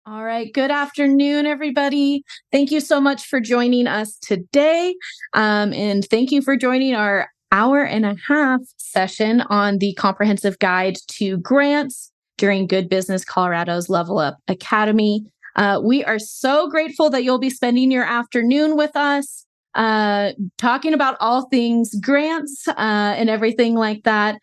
All right. Good afternoon, everybody. Thank you so much for joining us today. And thank you for joining our hour and a half session on the comprehensive guide to grants during Good Business Colorado's Level Up Academy. We are so grateful that you'll be spending your afternoon with us, talking about all things grants and everything like that.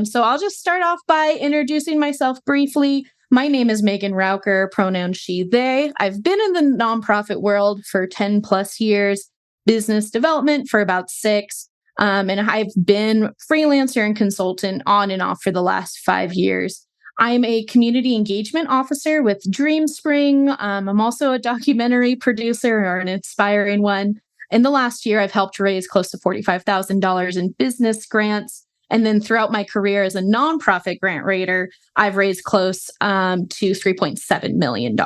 So I'll just start off by introducing myself briefly. My name is Megan Rauker, pronouns she, they. I've been in the nonprofit world for 10 plus years, business development for about 6. And I've been freelancer and consultant on and off for the last 5 years. I'm a community engagement officer with DreamSpring. I'm also a documentary producer or an inspiring one. In the last year, I've helped raise close to $45,000 in business grants. And then throughout my career as a nonprofit grant writer, I've raised close to $3.7 million.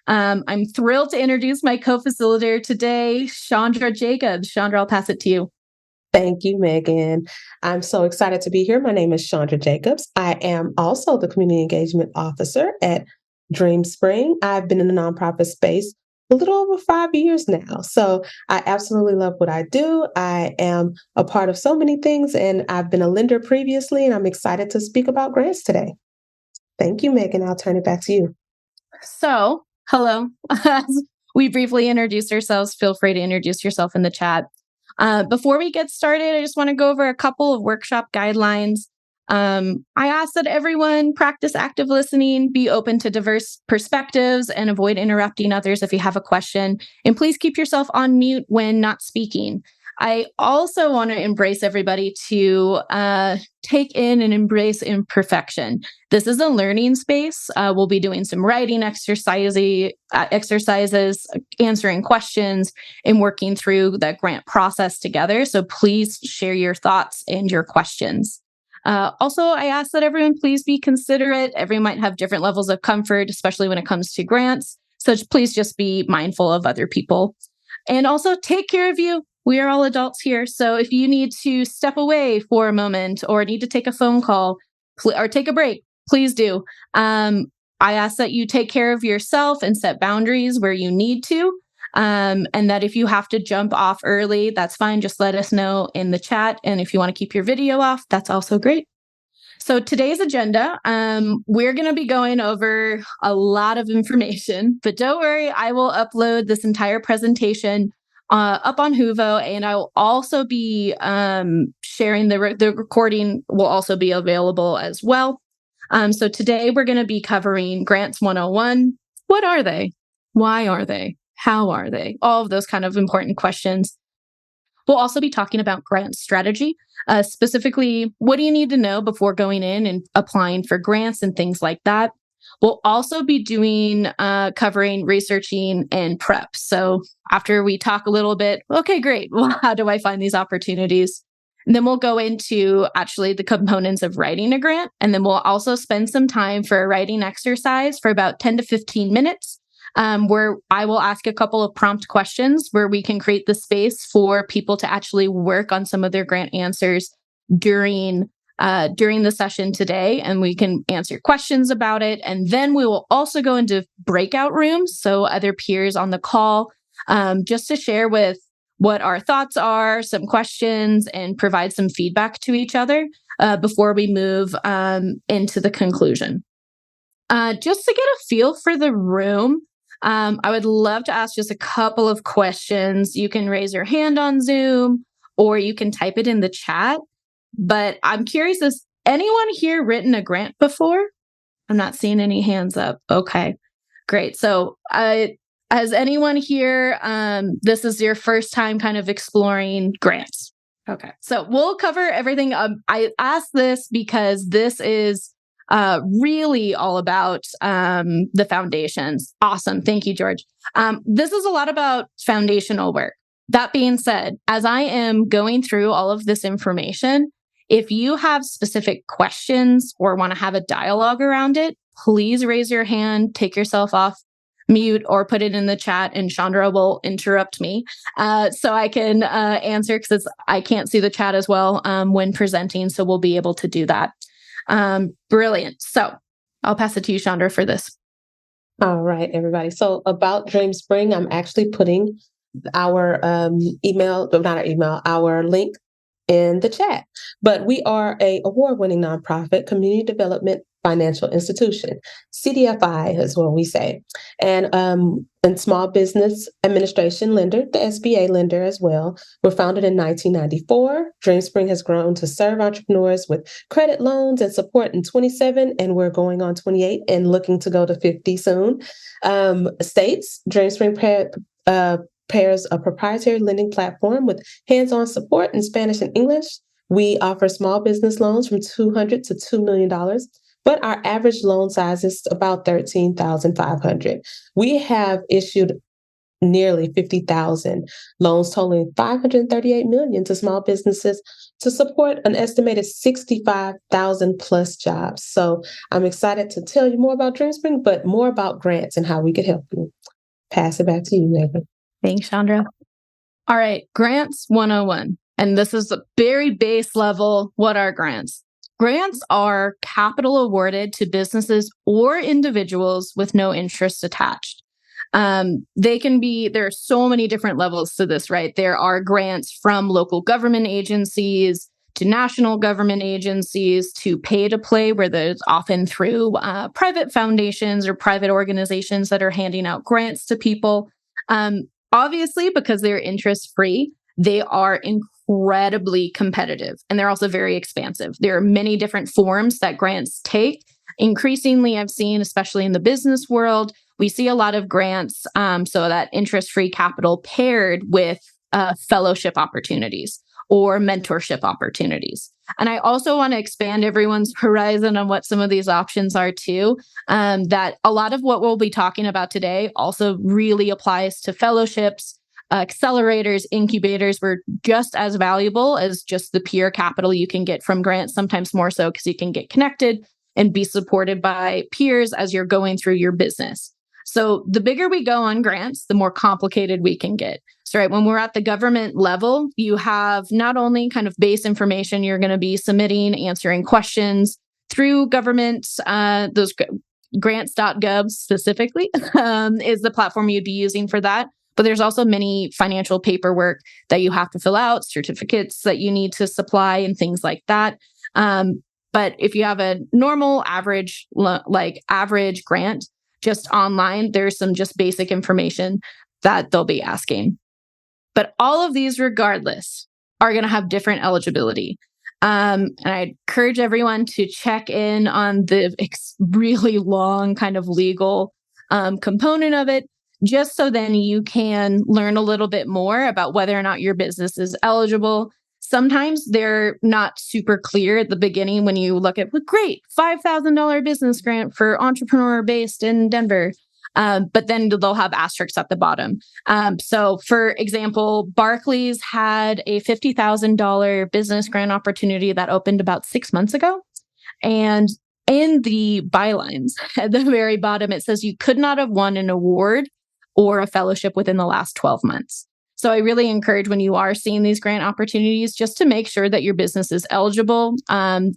I'm thrilled to introduce my co-facilitator today, Chandra Jacobs. Chandra, I'll pass it to you. Thank you, Megan. I'm so excited to be here. My name is Chandra Jacobs. I am also the Community Engagement Officer at DreamSpring. I've been in the nonprofit space a little over 5 years now. So I absolutely love what I do. I am a part of so many things, and I've been a lender previously, and I'm excited to speak about grants today. Thank you, Megan. I'll turn it back to you. So, hello. As we briefly introduced ourselves, feel free to introduce yourself in the chat. Before we get started, I just want to go over a couple of workshop guidelines. I ask that everyone practice active listening, be open to diverse perspectives, and avoid interrupting others if you have a question. And please keep yourself on mute when not speaking. I also want to embrace everybody to take in and embrace imperfection. This is a learning space. We'll be doing some writing exercises, answering questions, and working through the grant process together. So please share your thoughts and your questions. Also, I ask that everyone please be considerate. Everyone might have different levels of comfort, especially when it comes to grants. So please just be mindful of other people. And also take care of you. We are all adults here. So if you need to step away for a moment or need to take a phone call or take a break, please do. I ask that you take care of yourself and set boundaries where you need to. And that if you have to jump off early, that's fine. Just let us know in the chat. And if you want to keep your video off, that's also great. So today's agenda, we're going to be going over a lot of information, but don't worry, I will upload this entire presentation up on Huvo, and I will also be sharing the recording will also be available as well. So today we're going to be covering Grants 101. What are they? Why are they? How are they? All of those kind of important questions. We'll also be talking about grant strategy, specifically, what do you need to know before going in and applying for grants and things like that. We'll also be covering researching and prep. So after we talk a little bit, okay, great. Well, how do I find these opportunities? And then we'll go into actually the components of writing a grant. And then we'll also spend some time for a writing exercise for about 10 to 15 minutes. Where I will ask a couple of prompt questions where we can create the space for people to actually work on some of their grant answers during the session today, and we can answer questions about it. And then we will also go into breakout rooms, so other peers on the call, just to share with what our thoughts are, some questions, and provide some feedback to each other before we move into the conclusion. Just to get a feel for the room, I would love to ask just a couple of questions. You can raise your hand on Zoom or you can type it in the chat. But I'm curious, has anyone here written a grant before? I'm not seeing any hands up. Okay, great. So has anyone here, this is your first time kind of exploring grants? Okay, so we'll cover everything. I asked this because this is really all about the foundations. Awesome. Thank you, George. This is a lot about foundational work. That being said, as I am going through all of this information, if you have specific questions or want to have a dialogue around it, please raise your hand, take yourself off mute, or put it in the chat, and Chandra will interrupt me so I can answer, because I can't see the chat as well when presenting, so we'll be able to do that. Brilliant. So I'll pass it to you, Chandra, for this. All right, everybody. So about Dream Spring, I'm actually putting our email, but not our email, our link in the chat. But we are a award-winning nonprofit community development financial institution. CDFI is what we say. And small business administration lender, the SBA lender as well. We're founded in 1994. DreamSpring has grown to serve entrepreneurs with credit loans and support in 27, and we're going on 28 and looking to go to 50 soon. States, pairs a proprietary lending platform with hands-on support in Spanish and English. We offer small business loans from $200 to $2 million, but our average loan size is about $13,500. We have issued nearly 50,000 loans totaling $538 million to small businesses to support an estimated 65,000 plus jobs. So I'm excited to tell you more about DreamSpring, but more about grants and how we could help you. Pass it back to you, Megan. Thanks, Chandra. All right, grants 101. And this is a very base level. What are grants? Grants are capital awarded to businesses or individuals with no interest attached. There are so many different levels to this, right? There are grants from local government agencies to national government agencies to pay to play, where there's often through private foundations or private organizations that are handing out grants to people. Obviously, because they're interest free, they are incredibly competitive, and they're also very expansive. There are many different forms that grants take. Increasingly, I've seen, especially in the business world, we see a lot of grants, so that interest-free capital paired with fellowship opportunities or mentorship opportunities. And I also want to expand everyone's horizon on what some of these options are too. That a lot of what we'll be talking about today also really applies to fellowships, accelerators, incubators. Were just as valuable as just the pure capital you can get from grants, sometimes more so because you can get connected and be supported by peers as you're going through your business. So the bigger we go on grants, the more complicated we can get. So right, when we're at the government level, you have not only kind of base information you're going to be submitting, answering questions through government, those grants.gov specifically is the platform you'd be using for that. But there's also many financial paperwork that you have to fill out, certificates that you need to supply and things like that. But if you have a normal average grant, just online, there's some just basic information that they'll be asking. But all of these, regardless, are going to have different eligibility. And I encourage everyone to check in on the really long kind of legal component of it, just so then you can learn a little bit more about whether or not your business is eligible. Sometimes they're not super clear at the beginning when you look at, well, great, $5,000 business grant for entrepreneur based in Denver. But then they'll have asterisks at the bottom. So for example, Barclays had a $50,000 business grant opportunity that opened about 6 months ago. And in the bylines at the very bottom, it says you could not have won an award or a fellowship within the last 12 months. So I really encourage, when you are seeing these grant opportunities, just to make sure that your business is eligible.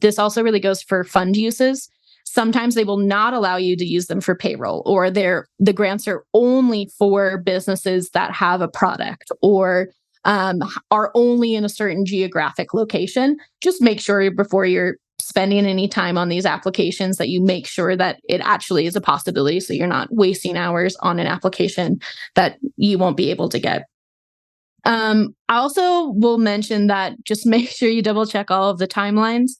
This also really goes for fund uses. Sometimes they will not allow you to use them for payroll, or the grants are only for businesses that have a product or are only in a certain geographic location. Just make sure before you're spending any time on these applications that you make sure that it actually is a possibility, so you're not wasting hours on an application that you won't be able to get. I also will mention that just make sure you double check all of the timelines.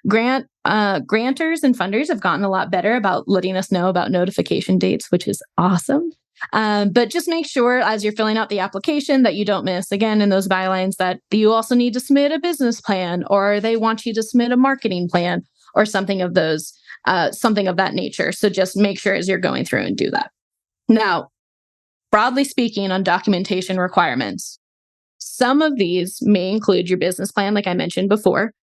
Grantors and funders have gotten a lot better about letting us know about notification dates, which is awesome. But just make sure as you're filling out the application that you don't miss, again, in those bylines, that you also need to submit a business plan, or they want you to submit a marketing plan or something of that nature. So just make sure as you're going through and do that. Now, broadly speaking, on documentation requirements, some of these may include your business plan, like I mentioned before.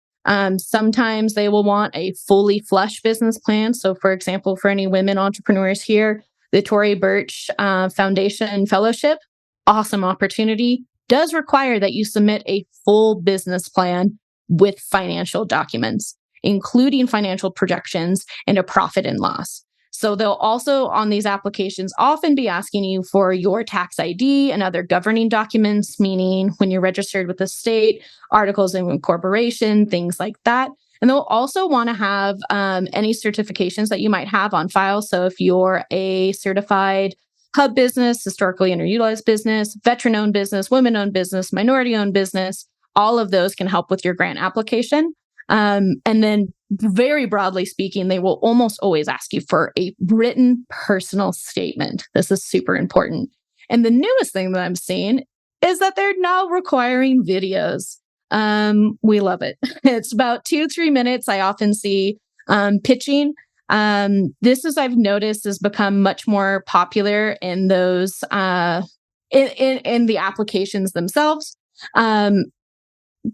Sometimes they will want a fully flush business plan. So for example, for any women entrepreneurs here, the Tory Burch Foundation Fellowship, awesome opportunity, does require that you submit a full business plan with financial documents, including financial projections and a profit and loss. So they'll also on these applications often be asking you for your tax ID and other governing documents, meaning when you're registered with the state, articles of incorporation, things like that. And they'll also want to have any certifications that you might have on file. So if you're a certified hub business, historically underutilized business, veteran owned business, women owned business, minority owned business, all of those can help with your grant application. And then, very broadly speaking, they will almost always ask you for a written personal statement. This is super important. And the newest thing that I'm seeing is that they're now requiring videos. We love it. It's about 2-3 minutes. I often see pitching. This is I've noticed has become much more popular in those in the applications themselves.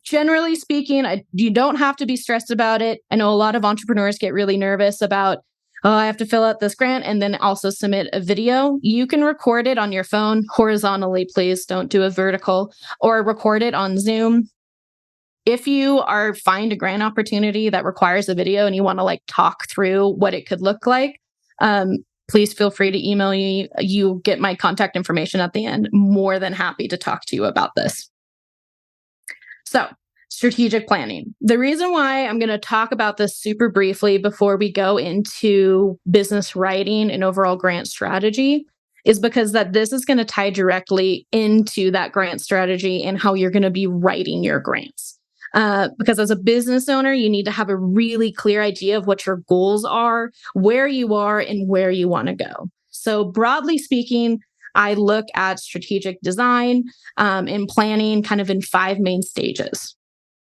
Generally speaking, you don't have to be stressed about it. I know a lot of entrepreneurs get really nervous about, oh, I have to fill out this grant and then also submit a video. You can record it on your phone horizontally, please. Don't do a vertical, or record it on Zoom. If you find a grant opportunity that requires a video and you want to like talk through what it could look like, please feel free to email me. You get my contact information at the end. More than happy to talk to you about this. So, strategic planning. The reason why I'm going to talk about this super briefly before we go into business writing and overall grant strategy is because that this is going to tie directly into that grant strategy and how you're going to be writing your grants. Because as a business owner, you need to have a really clear idea of what your goals are, where you are, and where you want to go. So broadly speaking, I look at strategic design and planning kind of in 5 main stages.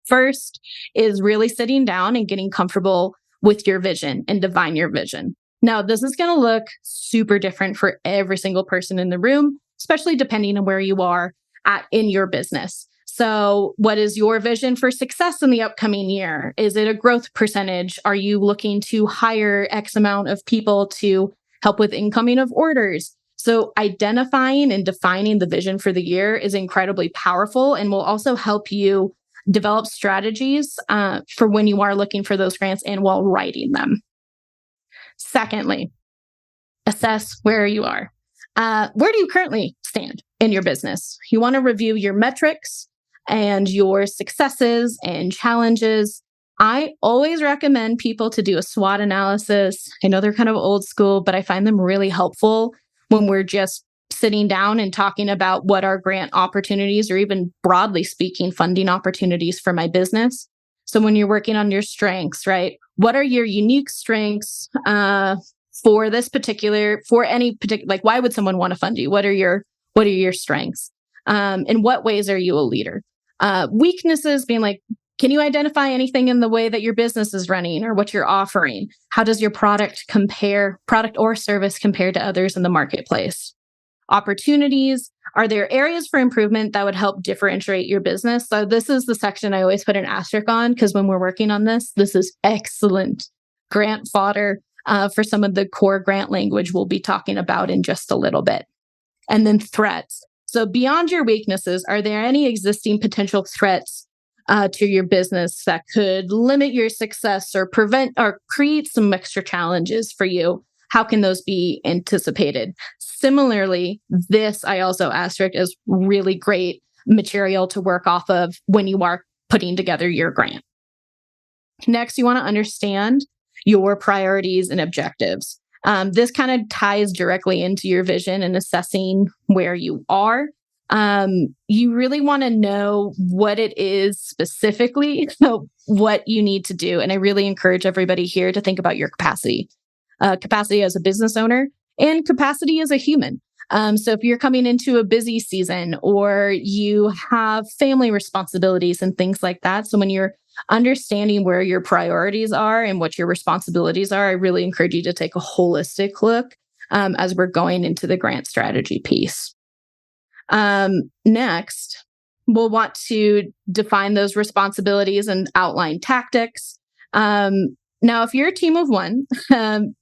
First is really sitting down and getting comfortable with your vision and define your vision. Now, this is going to look super different for every single person in the room, especially depending on where you are in your business. So what is your vision for success in the upcoming year? Is it a growth percentage? Are you looking to hire X amount of people to help with incoming of orders? So identifying and defining the vision for the year is incredibly powerful and will also help you develop strategies for when you are looking for those grants and while writing them. Secondly, assess where you are. Where do you currently stand in your business? You want to review your metrics and your successes and challenges. I always recommend people to do a SWOT analysis. I know they're kind of old school, but I find them really helpful when we're just sitting down and talking about what are grant opportunities or even broadly speaking, funding opportunities for my business. So when you're working on your strengths, right? What are your unique strengths for any particular, like why would someone want to fund you? What are your strengths? In what ways are you a leader? Weaknesses being like, can you identify anything in the way that your business is running or what you're offering? How does your product or service compare to others in the marketplace? Opportunities. Are there areas for improvement that would help differentiate your business? So this is the section I always put an asterisk on because when we're working on this is excellent grant fodder for some of the core grant language we'll be talking about in just a little bit. And then threats. So beyond your weaknesses, are there any existing potential threats to your business that could limit your success or prevent or create some extra challenges for you? How can those be anticipated? Similarly, this I also asterisk as really great material to work off of when you are putting together your grant. Next, you want to understand your priorities and objectives. This kind of ties directly into your vision and assessing where you are. You really want to know what it is specifically, what you need to do. And I really encourage everybody here to think about your capacity. Capacity as a business owner and capacity as a human. So if you're coming into a busy season or you have family responsibilities and things like that. So when you're understanding where your priorities are and what your responsibilities are, I really encourage you to take a holistic look as we're going into the grant strategy piece. Next, we'll want to define those responsibilities and outline tactics. Now, if you're a team of one,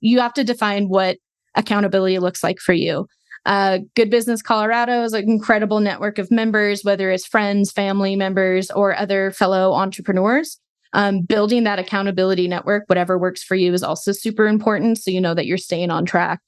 you have to define what accountability looks like for you. Good Business Colorado is an incredible network of members, whether it's friends, family members, or other fellow entrepreneurs. Building that accountability network, whatever works for you, is also super important. So you know that you're staying on track.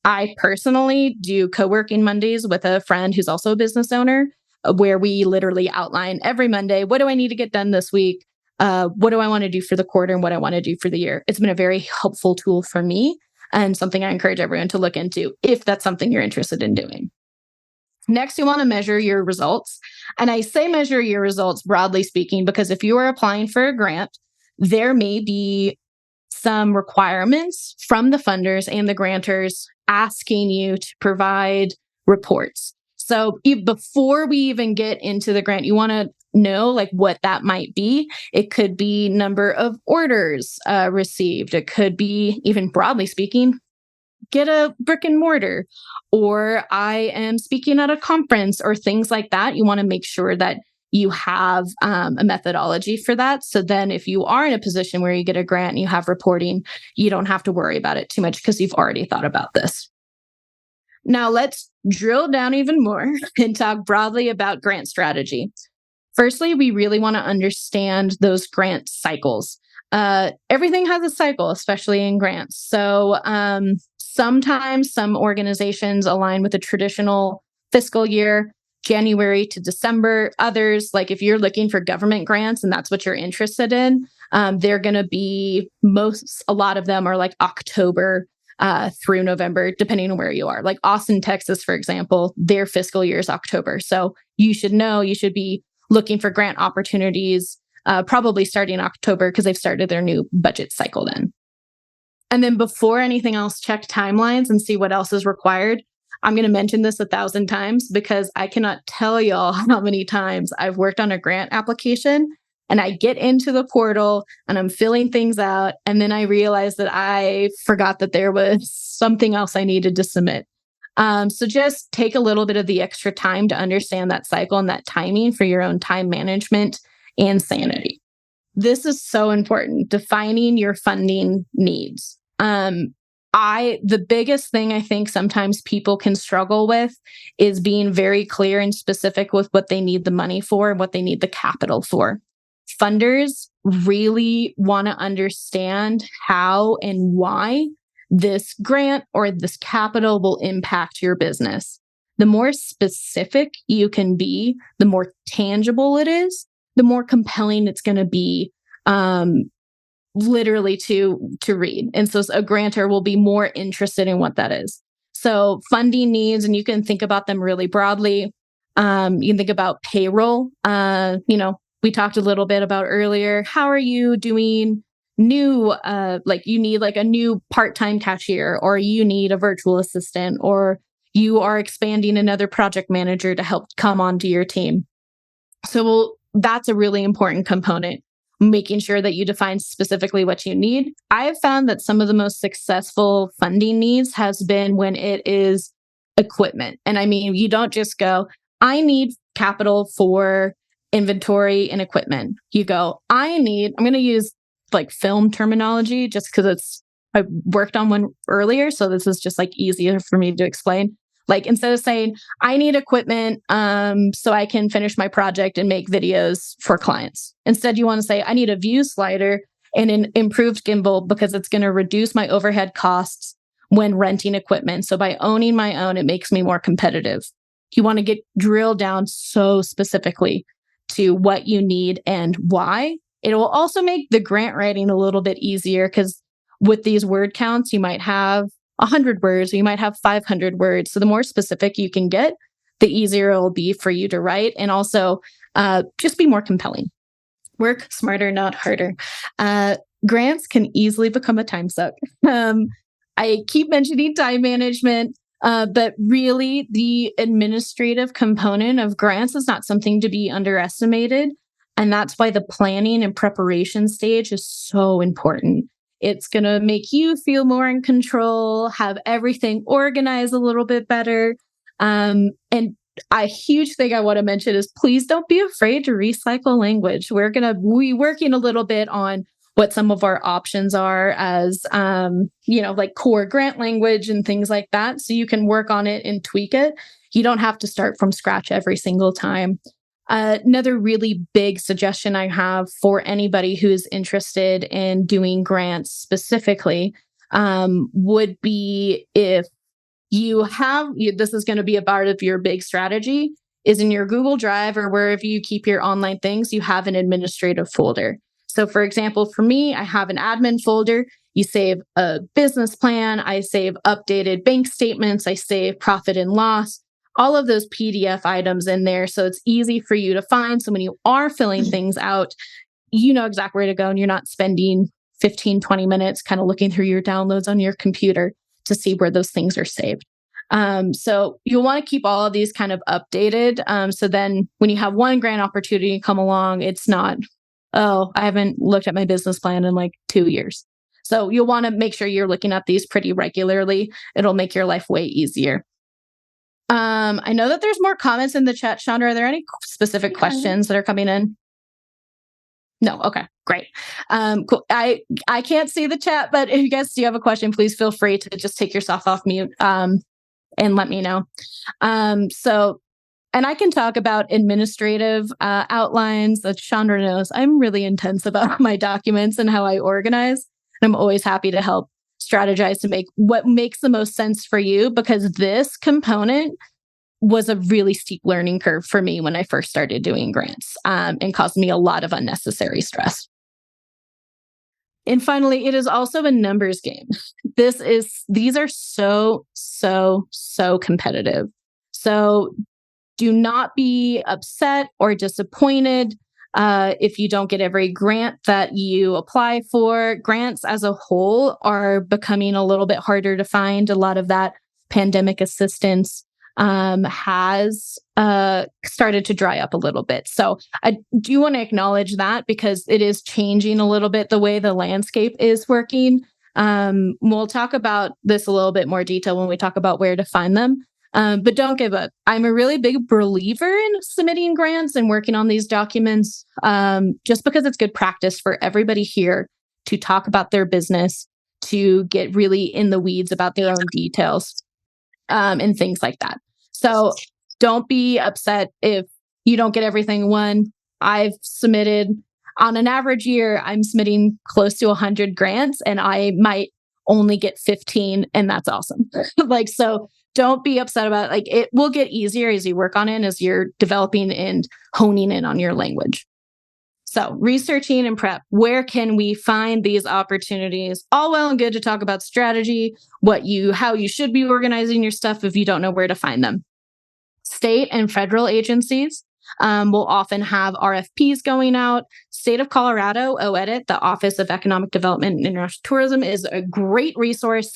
I personally do co-working Mondays with a friend who's also a business owner, where we literally outline every Monday, what do I need to get done this week? What do I want to do for the quarter and what I want to do for the year? It's been a very helpful tool for me and something I encourage everyone to look into if that's something you're interested in doing. Next, you want to measure your results. And I say measure your results broadly speaking, because if you are applying for a grant, there may be some requirements from the funders and the grantors asking you to provide reports. So before we even get into the grant, you want to know like what that might be. It could be number of orders received. It could be, even broadly speaking, get a brick and mortar, or I am speaking at a conference, or things like that. You want to make sure that you have a methodology for that. So then if you are in a position where you get a grant and you have reporting, you don't have to worry about it too much because you've already thought about this. Now let's drill down even more and talk broadly about grant strategy. Firstly, we really want to understand those grant cycles. Everything has a cycle, especially in grants. So sometimes some organizations align with a traditional fiscal year, January to December. Others, like if you're looking for government grants and that's what you're interested in, they're going to be a lot of them are like October through November, depending on where you are. Like Austin, Texas, for example, their fiscal year is October. So you should be looking for grant opportunities probably starting October because they've started their new budget cycle then. And then before anything else, check timelines and see what else is required. I'm going to mention this 1,000 times because I cannot tell y'all how many times I've worked on a grant application and I get into the portal and I'm filling things out. And then I realize that I forgot that there was something else I needed to submit. So just take a little bit of the extra time to understand that cycle and that timing for your own time management and sanity. This is so important, defining your funding needs. The biggest thing I think sometimes people can struggle with is being very clear and specific with what they need the money for and what they need the capital for. Funders really want to understand how and why this grant or this capital will impact your business. The more specific you can be, the more tangible it is, the more compelling it's going to be literally to read. And so a grantor will be more interested in what that is. So funding needs, and you can think about them really broadly. You can think about payroll. We talked a little bit about earlier. How are you doing new, you need like a new part-time cashier, or you need a virtual assistant, or you are expanding another project manager to help come onto your team. So that's a really important component, making sure that you define specifically what you need. I have found that some of the most successful funding needs has been when it is equipment. And I mean, you don't just go, I need capital for inventory and equipment. You go, I'm going to use like film terminology just because I worked on one earlier. So this is just like easier for me to explain. Like instead of saying, I need equipment so I can finish my project and make videos for clients. Instead, you want to say, I need a view slider and an improved gimbal because it's going to reduce my overhead costs when renting equipment. So by owning my own, it makes me more competitive. You want to drill down so specifically to what you need and why. It will also make the grant writing a little bit easier because with these word counts, you might have 100 words, or you might have 500 words. So the more specific you can get, the easier it will be for you to write, and also just be more compelling. Work smarter, not harder. Grants can easily become a time suck. I keep mentioning time management, but really the administrative component of grants is not something to be underestimated. And that's why the planning and preparation stage is so important. It's going to make you feel more in control, have everything organized a little bit better. And a huge thing I want to mention is please don't be afraid to recycle language. We're going to be working a little bit on what some of our options are as, like core grant language and things like that. So you can work on it and tweak it. You don't have to start from scratch every single time. Another really big suggestion I have for anybody who is interested in doing grants specifically would be if this is going to be a part of your big strategy, is in your Google Drive or wherever you keep your online things, you have an administrative folder. So, for example, for me, I have an admin folder. You save a business plan, I save updated bank statements, I save profit and loss, all of those PDF items in there. So it's easy for you to find. So when you are filling things out, you know exactly where to go and you're not spending 15, 20 minutes kind of looking through your downloads on your computer to see where those things are saved. So you'll want to keep all of these kind of updated. So then when you have one grant opportunity come along, it's not, oh, I haven't looked at my business plan in like 2 years. So you'll want to make sure you're looking at these pretty regularly. It'll make your life way easier. I know that there's more comments in the chat. Chandra, are there any specific questions that are coming in? No. Okay, great. Cool. I can't see the chat, but if you guys do have a question, please feel free to just take yourself off mute and let me know. And I can talk about administrative outlines. That Chandra knows I'm really intense about my documents and how I organize. I'm always happy to help strategize to make what makes the most sense for you, because this component was a really steep learning curve for me when I first started doing grants and caused me a lot of unnecessary stress. And finally, it is also a numbers game. These are so competitive. So do not be upset or disappointed if you don't get every grant that you apply for. Grants as a whole are becoming a little bit harder to find. A lot of that pandemic assistance has started to dry up a little bit. So I do want to acknowledge that because it is changing a little bit the way the landscape is working. We'll talk about this a little bit more detail when we talk about where to find them. But don't give up. I'm a really big believer in submitting grants and working on these documents just because it's good practice for everybody here to talk about their business, to get really in the weeds about their own details and things like that. So don't be upset if you don't get everything won. I've submitted, on an average year, I'm submitting close to 100 grants and I might only get 15, and that's awesome. So don't be upset about it. Like, it will get easier as you work on it, as you're developing and honing in on your language. So researching and prep, where can we find these opportunities? All well and good to talk about strategy, how you should be organizing your stuff if you don't know where to find them. State and federal agencies will often have RFPs going out. State of Colorado, OEDIT, the Office of Economic Development and International Tourism, is a great resource.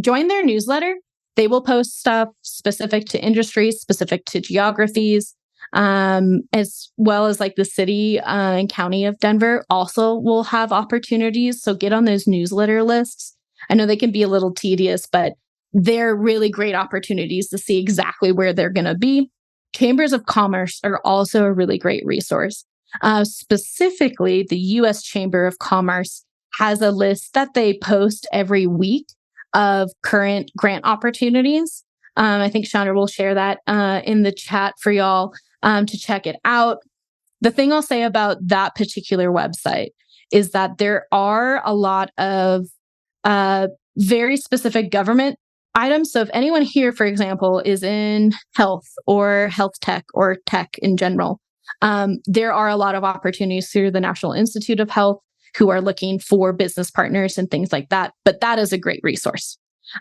Join their newsletter. They will post stuff specific to industries, specific to geographies, as well as like the city and county of Denver also will have opportunities. So get on those newsletter lists. I know they can be a little tedious, but they're really great opportunities to see exactly where they're going to be. Chambers of Commerce are also a really great resource. Specifically, the U.S. Chamber of Commerce has a list that they post every week of current grant opportunities. I think Chandra will share that in the chat for y'all to check it out. The thing I'll say about that particular website is that there are a lot of very specific government items. So if anyone here, for example, is in health or health tech or tech in general, there are a lot of opportunities through the National Institute of Health who are looking for business partners and things like that. But that is a great resource.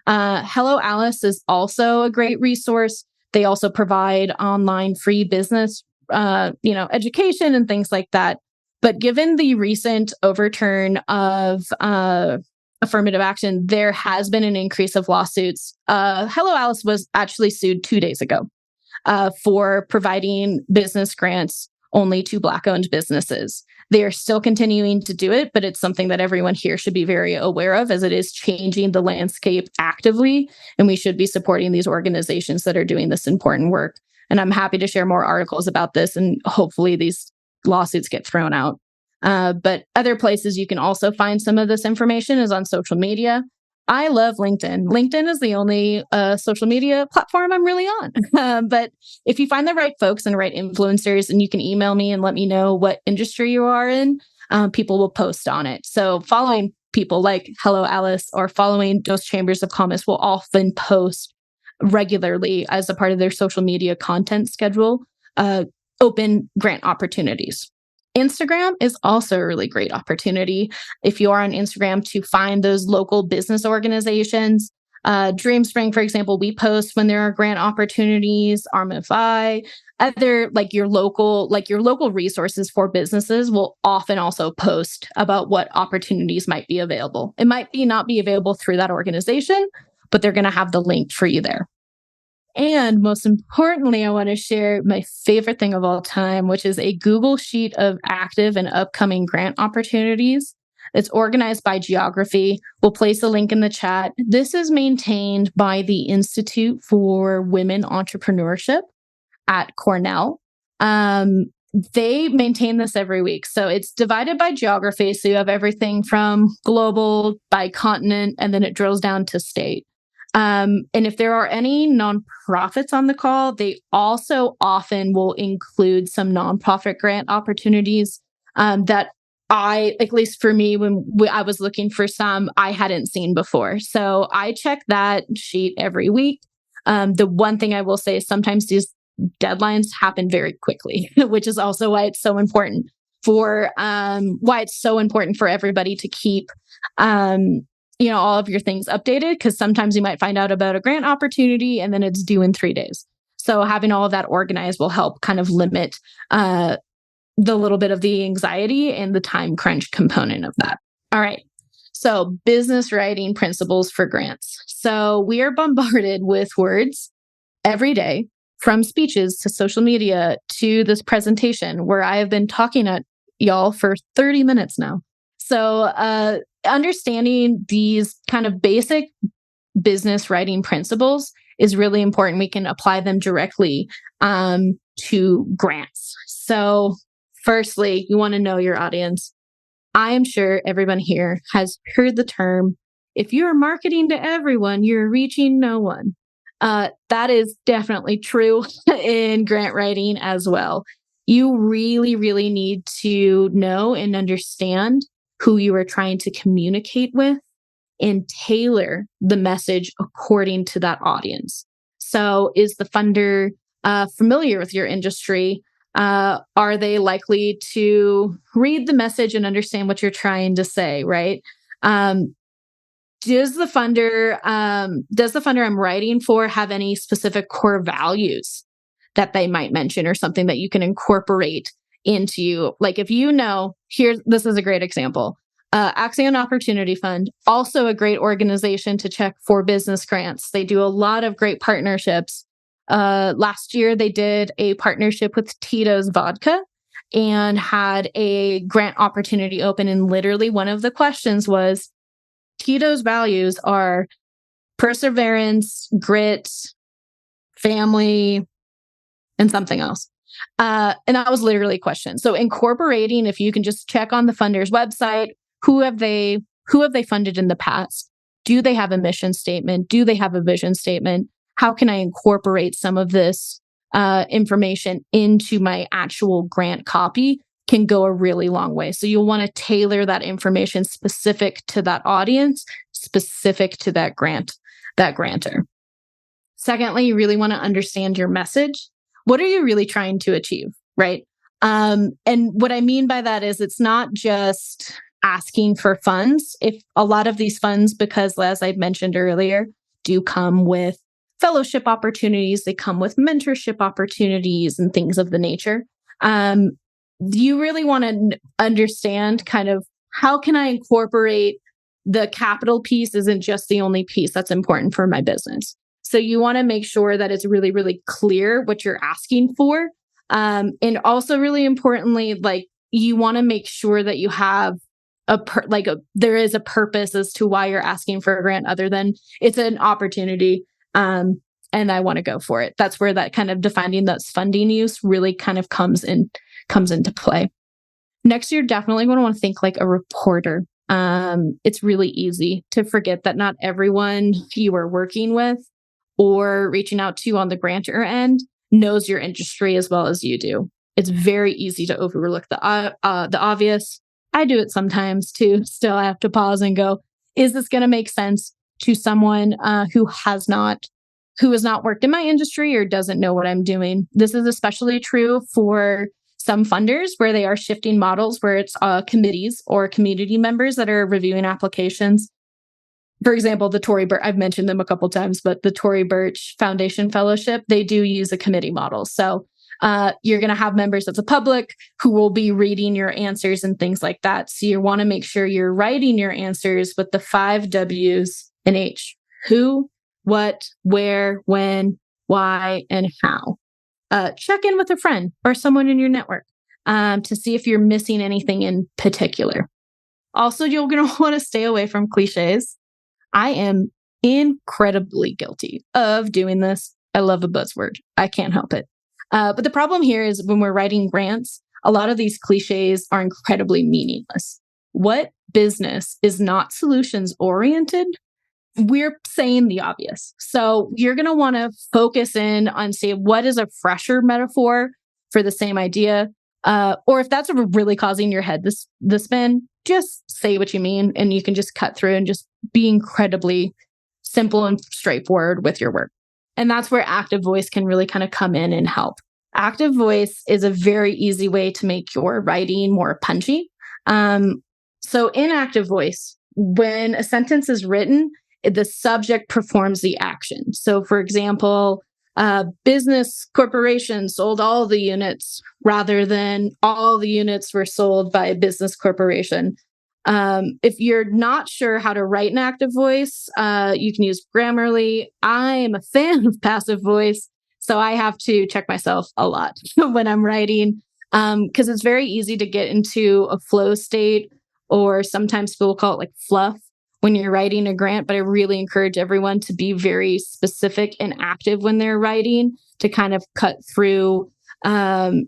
Hello Alice is also a great resource. They also provide online free business, education and things like that. But given the recent overturn of affirmative action, there has been an increase of lawsuits. Hello Alice was actually sued 2 days ago for providing business grants only to Black-owned businesses. They are still continuing to do it, but it's something that everyone here should be very aware of, as it is changing the landscape actively, and we should be supporting these organizations that are doing this important work. And I'm happy to share more articles about this, and hopefully these lawsuits get thrown out. But other places you can also find some of this information is on social media. I love LinkedIn. LinkedIn is the only social media platform I'm really on. But if you find the right folks and the right influencers, and you can email me and let me know what industry you are in, people will post on it. So following people like Hello Alice or following those chambers of commerce will often post regularly as a part of their social media content schedule, open grant opportunities. Instagram is also a really great opportunity if you are on Instagram to find those local business organizations. DreamSpring, for example, we post when there are grant opportunities. RMFI, other your local resources for businesses will often also post about what opportunities might be available. It might be not be available through that organization, but they're going to have the link for you there. And most importantly, I want to share my favorite thing of all time, which is a Google Sheet of active and upcoming grant opportunities. It's organized by geography. We'll place a link in the chat. This is maintained by the Institute for Women Entrepreneurship at Cornell. They maintain this every week. So it's divided by geography. So you have everything from global, by continent, and then it drills down to state. And if there are any nonprofits on the call, they also often will include some nonprofit grant opportunities that at least for me, when I was looking for some, I hadn't seen before. So I check that sheet every week. The one thing I will say is sometimes these deadlines happen very quickly, which is also why it's so important for everybody to keep all of your things updated, because sometimes you might find out about a grant opportunity and then it's due in 3 days. So having all of that organized will help kind of limit the little bit of the anxiety and the time crunch component of that. All right. So business writing principles for grants. So we are bombarded with words every day, from speeches to social media to this presentation where I have been talking at y'all for 30 minutes now. So understanding these kind of basic business writing principles is really important. We can apply them directly to grants. So firstly, you want to know your audience. I am sure everyone here has heard the term, if you're marketing to everyone, you're reaching no one. That is definitely true in grant writing as well. You really, really need to know and understand who you are trying to communicate with and tailor the message according to that audience. So is the funder familiar with your industry? Are they likely to read the message and understand what you're trying to say, right? Does the funder I'm writing for have any specific core values that they might mention, or something that you can incorporate into? Like, if this is a great example. Axion Opportunity Fund, also a great organization to check for business grants. They do a lot of great partnerships. Last year, they did a partnership with Tito's Vodka and had a grant opportunity open. And literally one of the questions was, Tito's values are perseverance, grit, family, and something else. And that was literally a question. So incorporating, if you can just check on the funder's website, who have they funded in the past? Do they have a mission statement? Do they have a vision statement? How can I incorporate some of this information into my actual grant copy? Can go a really long way. So you'll want to tailor that information specific to that audience, specific to that grantor. Secondly, you really want to understand your message. What are you really trying to achieve, right? And what I mean by that is, it's not just asking for funds. If a lot of these funds, because as I mentioned earlier, do come with fellowship opportunities, they come with mentorship opportunities and things of the nature. You really want to understand kind of, how can I incorporate the capital piece? Isn't just the only piece that's important for my business. So you want to make sure that it's really, really clear what you're asking for. And also really importantly, you want to make sure that you have there is a purpose as to why you're asking for a grant, other than it's an opportunity. And I want to go for it. That's where that kind of defining that's funding use really kind of comes into play. Next, you're definitely going to want to think like a reporter. It's really easy to forget that not everyone you are working with or reaching out to on the grantor end knows your industry as well as you do. It's very easy to overlook the obvious. I do it sometimes too. Still, I have to pause and go, is this going to make sense to someone who has not worked in my industry or doesn't know what I'm doing? This is especially true for some funders where they are shifting models where it's committees or community members that are reviewing applications. For example, the Tory Burch, I've mentioned them a couple times, but the Tory Burch Foundation Fellowship, they do use a committee model. So you're going to have members of the public who will be reading your answers and things like that. So you want to make sure you're writing your answers with the 5 W's and H: who, what, where, when, why, and how. Check in with a friend or someone in your network to see if you're missing anything in particular. Also, you're going to want to stay away from cliches. I am incredibly guilty of doing this. I love a buzzword. I can't help it. But the problem here is when we're writing grants, a lot of these cliches are incredibly meaningless. What business is not solutions oriented? We're saying the obvious. So you're going to want to focus in on, say, what is a fresher metaphor for the same idea? Or if that's really causing your head the spin, just say what you mean, and you can just cut through and just be incredibly simple and straightforward with your work. And that's where active voice can really kind of come in and help. Active voice is a very easy way to make your writing more punchy. So in active voice, when a sentence is written, the subject performs the action. So for example, business corporation sold all the units rather than all the units were sold by a business corporation. If you're not sure how to write an active voice, you can use Grammarly. I am a fan of passive voice, so I have to check myself a lot when I'm writing, because it's very easy to get into a flow state, or sometimes people call it like fluff when you're writing a grant. But I really encourage everyone to be very specific and active when they're writing to kind of cut through some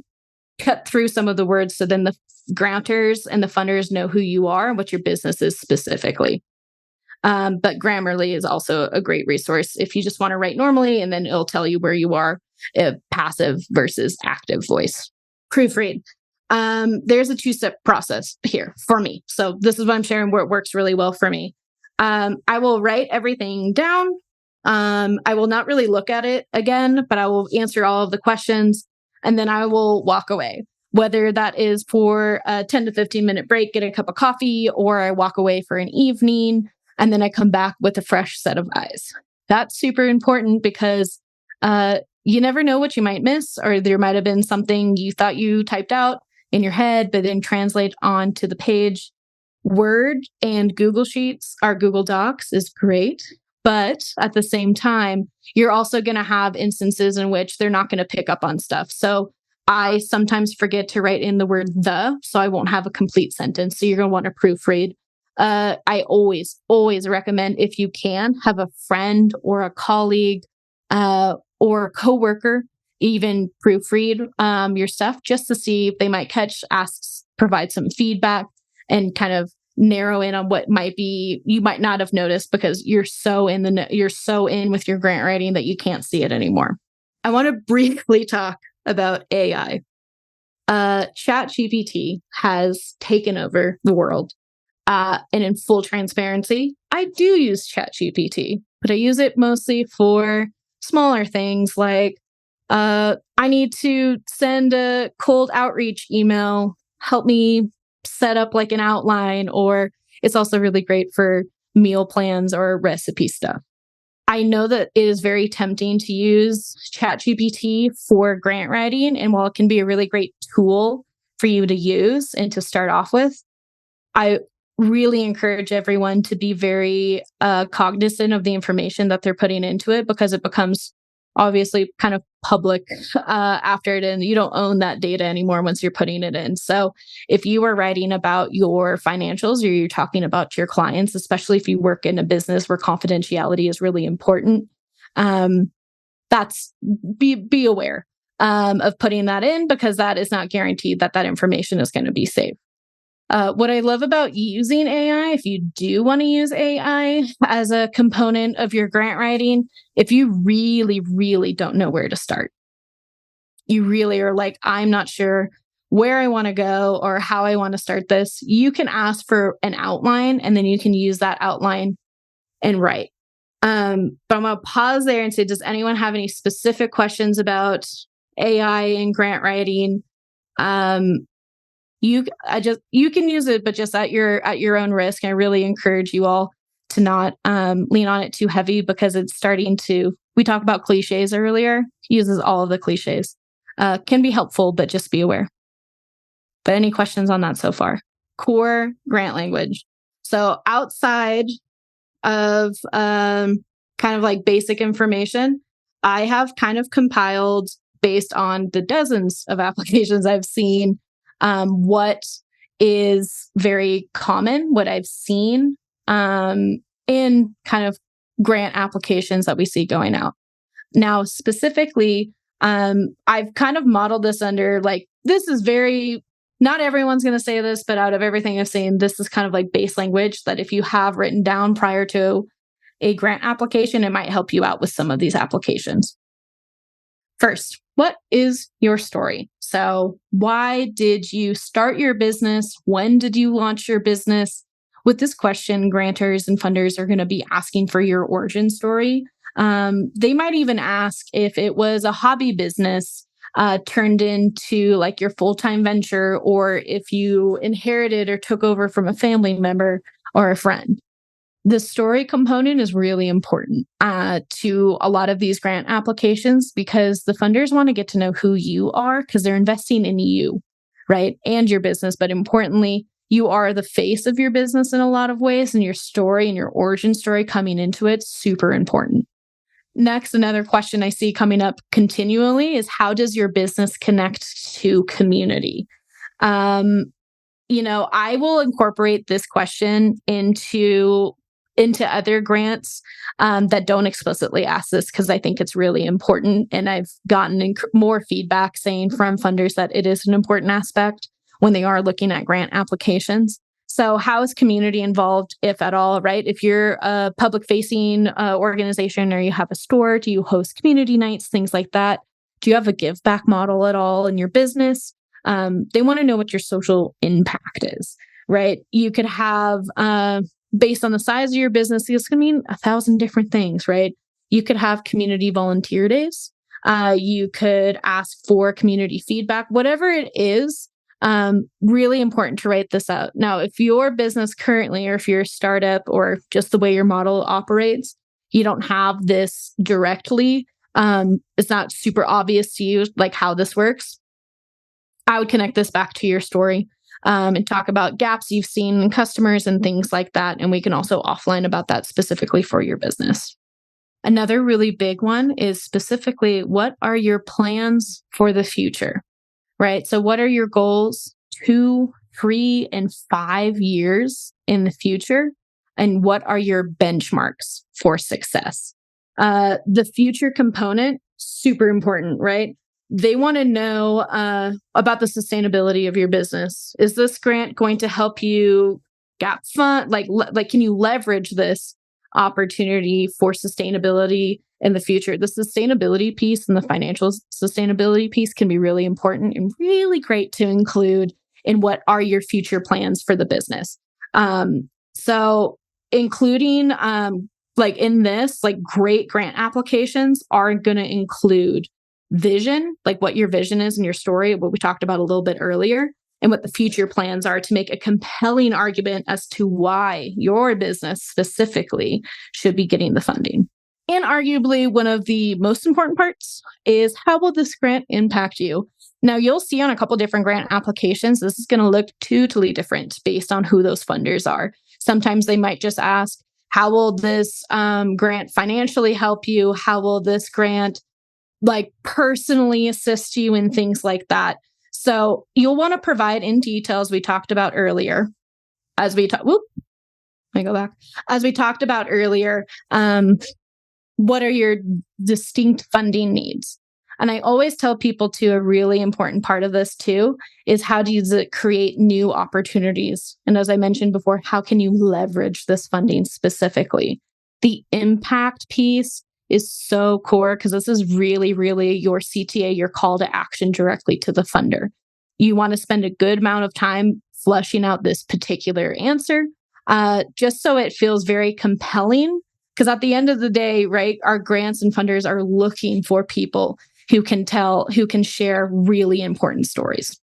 of the words, so then the grantors and the funders know who you are and what your business is specifically. But Grammarly is also a great resource if you just want to write normally, and then it'll tell you where you are, passive versus active voice. Proofread. There's a 2-step process here for me. So this is what I'm sharing where it works really well for me. I will write everything down. I will not really look at it again, but I will answer all of the questions, and then I will walk away, whether that is for a 10 to 15-minute break, get a cup of coffee, or I walk away for an evening, and then I come back with a fresh set of eyes. That's super important because you never know what you might miss, or there might have been something you thought you typed out in your head, but then translate onto the page. Word and Google Sheets, our Google Docs, is great. But at the same time, you're also going to have instances in which they're not going to pick up on stuff. So I sometimes forget to write in the word the, so I won't have a complete sentence. So you're going to want to proofread. I always recommend, if you can, have a friend or a colleague or a coworker even proofread your stuff, just to see if they might catch, provide some feedback, and kind of narrow in on what you might not have noticed because you're so in with your grant writing that you can't see it anymore. I want to briefly talk about AI. ChatGPT has taken over the world. And in full transparency, I do use ChatGPT, but I use it mostly for smaller things like I need to send a cold outreach email. Help me set up like an outline, or it's also really great for meal plans or recipe stuff. I know that it is very tempting to use ChatGPT for grant writing, and while it can be a really great tool for you to use and to start off with, I really encourage everyone to be very cognizant of the information that they're putting into it, because it becomes obviously kind of public after it, and you don't own that data anymore once you're putting it in. So if you are writing about your financials, or you're talking about your clients, especially if you work in a business where confidentiality is really important, be aware of putting that in, because that is not guaranteed that information is going to be safe. What I love about using AI, if you do want to use AI as a component of your grant writing, if you really, really don't know where to start, you really are like, I'm not sure where I want to go or how I want to start this, you can ask for an outline and then you can use that outline and write. But I'm going to pause there and say, does anyone have any specific questions about AI and grant writing? You can use it, but just at your own risk. I really encourage you all to not lean on it too heavy because it's starting to. We talked about cliches earlier. Uses all of the cliches. Can be helpful, but just be aware. But any questions on that so far? Core grant language. So outside of kind of like basic information, I have kind of compiled based on the dozens of applications I've seen, what is very common, what I've seen in kind of grant applications that we see going out. Now, specifically, I've kind of modeled this under like, this is very, not everyone's going to say this, but out of everything I've seen, this is kind of like base language that if you have written down prior to a grant application, it might help you out with some of these applications. First, what is your story? So, why did you start your business? When did you launch your business? With this question, grantors and funders are going to be asking for your origin story. They might even ask if it was a hobby business turned into like your full-time venture, or if you inherited or took over from a family member or a friend. The story component is really important to a lot of these grant applications because the funders want to get to know who you are because they're investing in you, right? And your business. But importantly, you are the face of your business in a lot of ways, and your story and your origin story coming into it, super important. Next, another question I see coming up continually is how does your business connect to community? I will incorporate this question into other grants that don't explicitly ask this because I think it's really important. And I've gotten more feedback saying from funders that it is an important aspect when they are looking at grant applications. So how is community involved, if at all, right? If you're a public-facing organization or you have a store, do you host community nights, things like that? Do you have a give back model at all in your business? They want to know what your social impact is, right? You could have, based on the size of your business, this can mean 1,000 different things, right? You could have community volunteer days. You could ask for community feedback, whatever it is. Really important to write this out. Now, if your business currently, or if you're a startup or just the way your model operates, you don't have this directly, it's not super obvious to you, like how this works. I would connect this back to your story and talk about gaps you've seen in customers and things like that. And we can also offline about that specifically for your business. Another really big one is specifically, what are your plans for the future, right? So what are your goals 2, 3, and 5 years in the future? And what are your benchmarks for success? The future component, super important, right? They want to know about the sustainability of your business. Is this grant going to help you gap fund? Like, can you leverage this opportunity for sustainability in the future? The sustainability piece and the financial sustainability piece can be really important and really great to include in what are your future plans for the business. So including like in this, like great grant applications are going to include vision, like what your vision is in your story, what we talked about a little bit earlier, and what the future plans are to make a compelling argument as to why your business specifically should be getting the funding. And arguably one of the most important parts is, how will this grant impact you? Now, you'll see on a couple different grant applications, this is going to look totally different based on who those funders are. Sometimes they might just ask, how will this grant financially help you? How will this grant like personally assist you in things like that? So you'll want to provide in details we talked about earlier. As we talked about earlier, what are your distinct funding needs? And I always tell people too, a really important part of this too is how do you create new opportunities? And as I mentioned before, how can you leverage this funding specifically? The impact piece is so core because this is really, really your CTA, your call to action directly to the funder. You want to spend a good amount of time fleshing out this particular answer, just so it feels very compelling. Because at the end of the day, right, our grants and funders are looking for people who can share really important stories.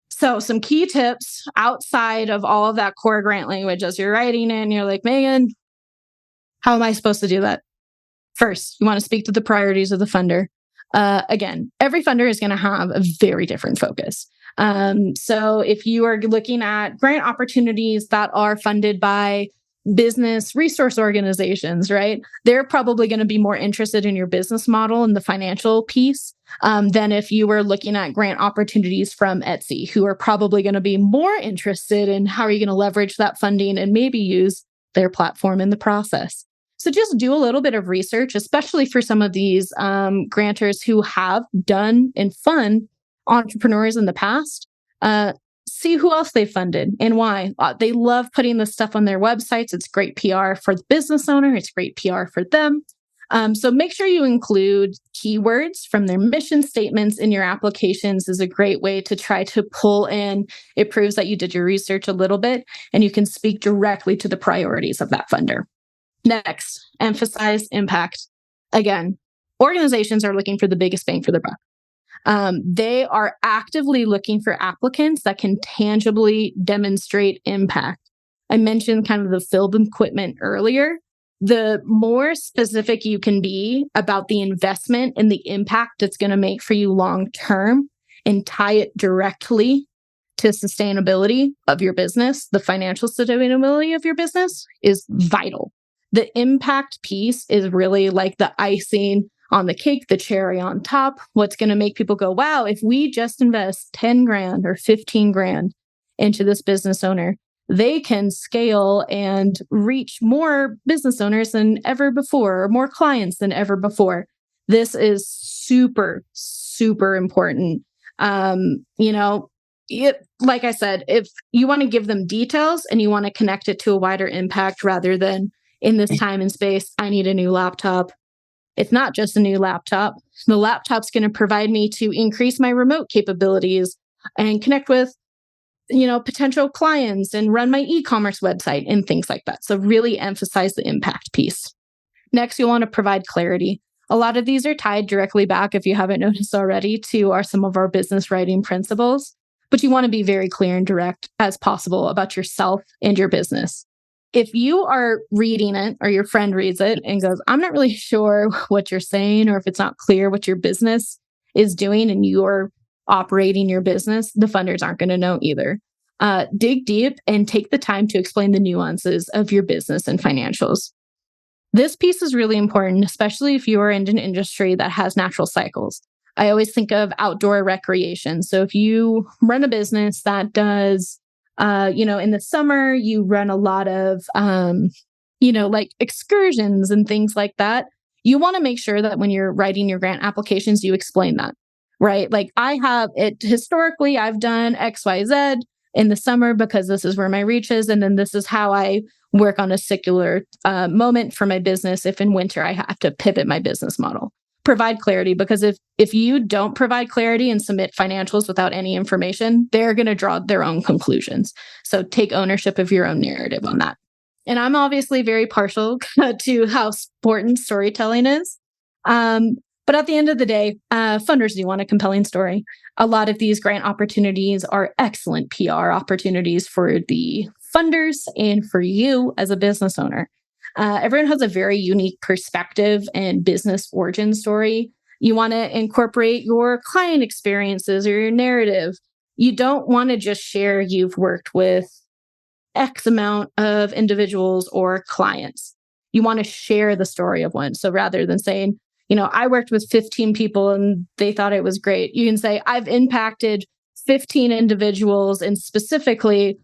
So some key tips outside of all of that core grant language as you're writing it and you're like, Megan, how am I supposed to do that? First, you want to speak to the priorities of the funder. Again, every funder is going to have a very different focus. So if you are looking at grant opportunities that are funded by business resource organizations, right? They're probably going to be more interested in your business model and the financial piece than if you were looking at grant opportunities from Etsy, who are probably going to be more interested in how are you going to leverage that funding and maybe use their platform in the process. So just do a little bit of research, especially for some of these grantors who have done and fund entrepreneurs in the past. See who else they funded and why. They love putting this stuff on their websites. It's great PR for the business owner. It's great PR for them. So make sure you include keywords from their mission statements in your applications is a great way to try to pull in. It proves that you did your research a little bit and you can speak directly to the priorities of that funder. Next, emphasize impact. Again, organizations are looking for the biggest bang for their buck. They are actively looking for applicants that can tangibly demonstrate impact. I mentioned kind of the film equipment earlier. The more specific you can be about the investment and the impact it's going to make for you long term and tie it directly to sustainability of your business, the financial sustainability of your business is vital. The impact piece is really like the icing on the cake, the cherry on top, what's going to make people go, wow, if we just invest 10 grand or 15 grand into this business owner, they can scale and reach more business owners than ever before, or more clients than ever before. This is super, super important. Like I said, if you want to give them details and you want to connect it to a wider impact rather than in this time and space, I need a new laptop. It's not just a new laptop. The laptop's going to provide me to increase my remote capabilities and connect with, potential clients and run my e-commerce website and things like that. So really emphasize the impact piece. Next, you'll want to provide clarity. A lot of these are tied directly back, if you haven't noticed already, to some of our business writing principles, but you want to be very clear and direct as possible about yourself and your business. If you are reading it or your friend reads it and goes, I'm not really sure what you're saying, or if it's not clear what your business is doing and you're operating your business, the funders aren't going to know either. Dig deep and take the time to explain the nuances of your business and financials. This piece is really important, especially if you are in an industry that has natural cycles. I always think of outdoor recreation. So if you run a business that does in the summer, you run a lot of, like excursions and things like that. You want to make sure that when you're writing your grant applications, you explain that, right? Like I have it historically, I've done X, Y, Z in the summer because this is where my reach is. And then this is how I work on a secular moment for my business. If in winter, I have to pivot my business model. Provide clarity, because if you don't provide clarity and submit financials without any information, they're going to draw their own conclusions. So take ownership of your own narrative on that. And I'm obviously very partial to how important storytelling is. But at the end of the day, funders do want a compelling story. A lot of these grant opportunities are excellent PR opportunities for the funders and for you as a business owner. Everyone has a very unique perspective and business origin story. You want to incorporate your client experiences or your narrative. You don't want to just share you've worked with X amount of individuals or clients. You want to share the story of one. So rather than saying, I worked with 15 people and they thought it was great, you can say, I've impacted 15 individuals and specifically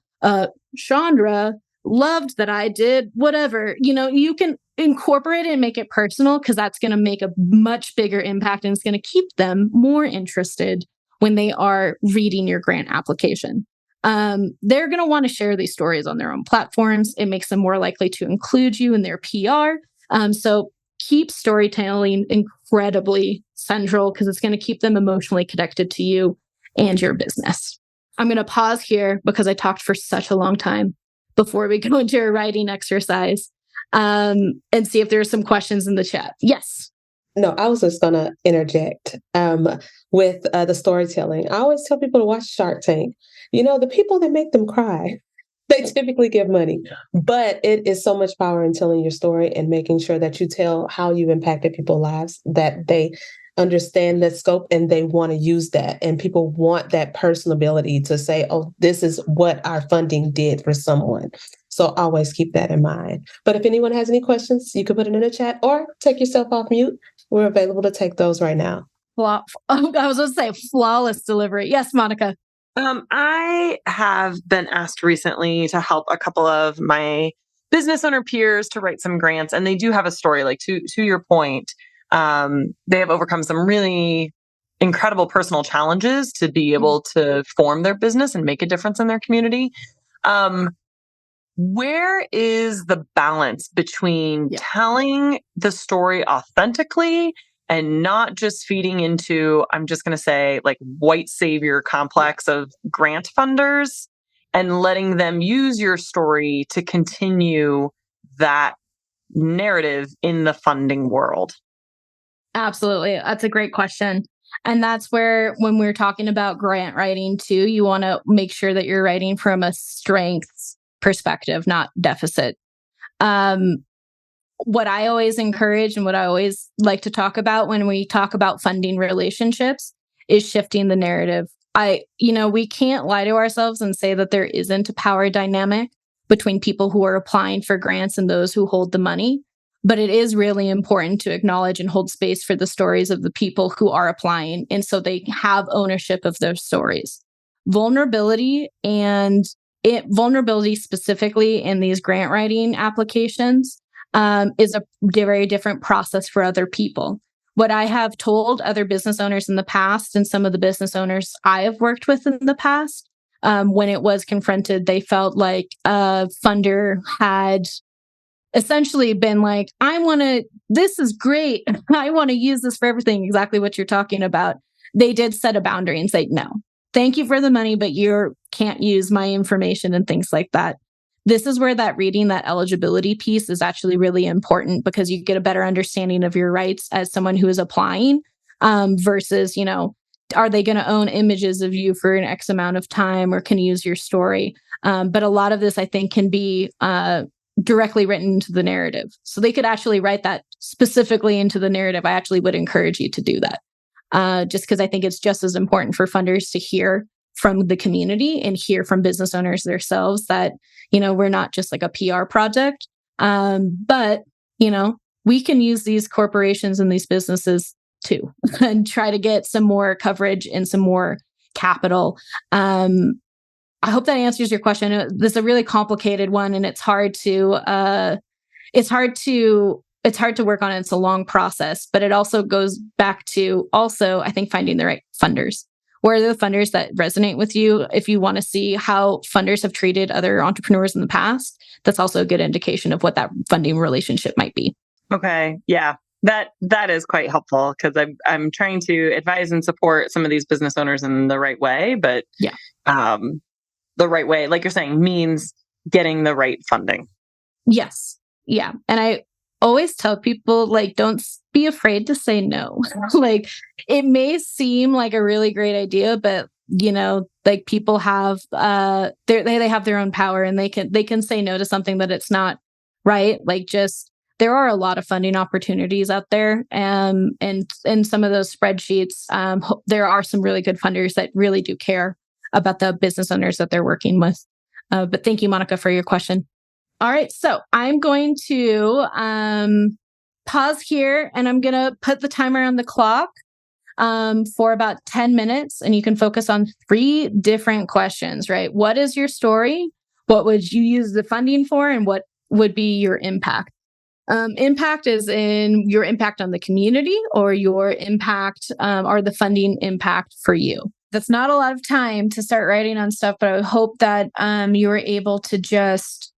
Chandra loved that I did whatever. You can incorporate it and make it personal, because that's going to make a much bigger impact and it's going to keep them more interested when they are reading your grant application. They're going to want to share these stories on their own platforms. It makes them more likely to include you in their PR. So keep storytelling incredibly central, because it's going to keep them emotionally connected to you and your business. I'm going to pause here because I talked for such a long time before we go into a writing exercise, and see if there's some questions in the chat. Yes. No, I was just going to interject with the storytelling. I always tell people to watch Shark Tank. The people that make them cry, they typically give money, but it is so much power in telling your story and making sure that you tell how you impacted people's lives, that they understand the scope and they want to use that. And people want that personability to say, oh, this is what our funding did for someone. So always keep that in mind. But if anyone has any questions, you can put it in the chat or take yourself off mute. We're available to take those right now. I was going to say flawless delivery. Yes, Monica. I have been asked recently to help a couple of my business owner peers to write some grants, and they do have a story. Like to your point, they have overcome some really incredible personal challenges to be able to form their business and make a difference in their community. Where is the balance between telling the story authentically and not just feeding into, I'm just going to say, like white savior complex of grant funders, and letting them use your story to continue that narrative in the funding world? Absolutely. That's a great question. And that's where, when we're talking about grant writing too, you want to make sure that you're writing from a strengths perspective, not deficit. What I always encourage and what I always like to talk about when we talk about funding relationships is shifting the narrative. We can't lie to ourselves and say that there isn't a power dynamic between people who are applying for grants and those who hold the money. But it is really important to acknowledge and hold space for the stories of the people who are applying. And so they have ownership of their stories. Vulnerability specifically in these grant writing applications is a very different process for other people. What I have told other business owners in the past, and some of the business owners I have worked with in the past, when it was confronted, they felt like a funder had essentially been like, this is great. I want to use this for everything. Exactly what you're talking about. They did set a boundary and say, no, thank you for the money, but you can't use my information and things like that. This is where that reading, that eligibility piece is actually really important, because you get a better understanding of your rights as someone who is applying versus, are they going to own images of you for an X amount of time, or can use your story? But a lot of this, I think, can be directly written into the narrative. So they could actually write that specifically into the narrative. I actually would encourage you to do that, just because I think it's just as important for funders to hear from the community and hear from business owners themselves that, we're not just like a PR project, but, we can use these corporations and these businesses too and try to get some more coverage and some more capital. I hope that answers your question. This is a really complicated one, and it's hard to work on it. It's a long process, but it also goes back to I think finding the right funders. Where are the funders that resonate with you? If you want to see how funders have treated other entrepreneurs in the past, that's also a good indication of what that funding relationship might be. Okay. Yeah. That is quite helpful, because I'm trying to advise and support some of these business owners in the right way, but the right way, like you're saying, means getting the right funding. Yes. Yeah. And I always tell people, don't be afraid to say no. It may seem like a really great idea, but people have they have their own power, and they can say no to something that it's not right. There are a lot of funding opportunities out there, and in some of those spreadsheets, there are some really good funders that really do care about the business owners that they're working with. But thank you, Monica, for your question. All right, so I'm going to pause here, and I'm going to put the timer on the clock for about 10 minutes, and you can focus on 3 different questions, right? What is your story? What would you use the funding for? And what would be your impact? Impact is in your impact on the community or your impact or the funding impact for you. That's not a lot of time to start writing on stuff, but I hope that you were able to just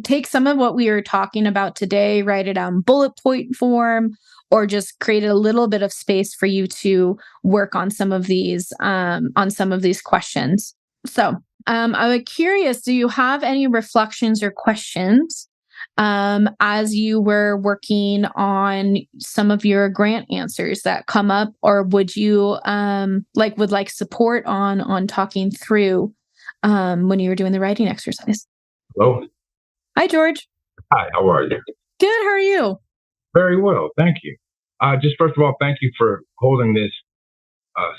take some of what we were talking about today, write it on bullet point form, or just create a little bit of space for you to work on some of these questions. So I was curious, do you have any reflections or questions as you were working on some of your grant answers that come up, or would you would like support on talking through when you were doing the writing exercise? Hello. Hi, George. Hi, how are you? Good. How are you? Very well, thank you. Just first of all, thank you for holding this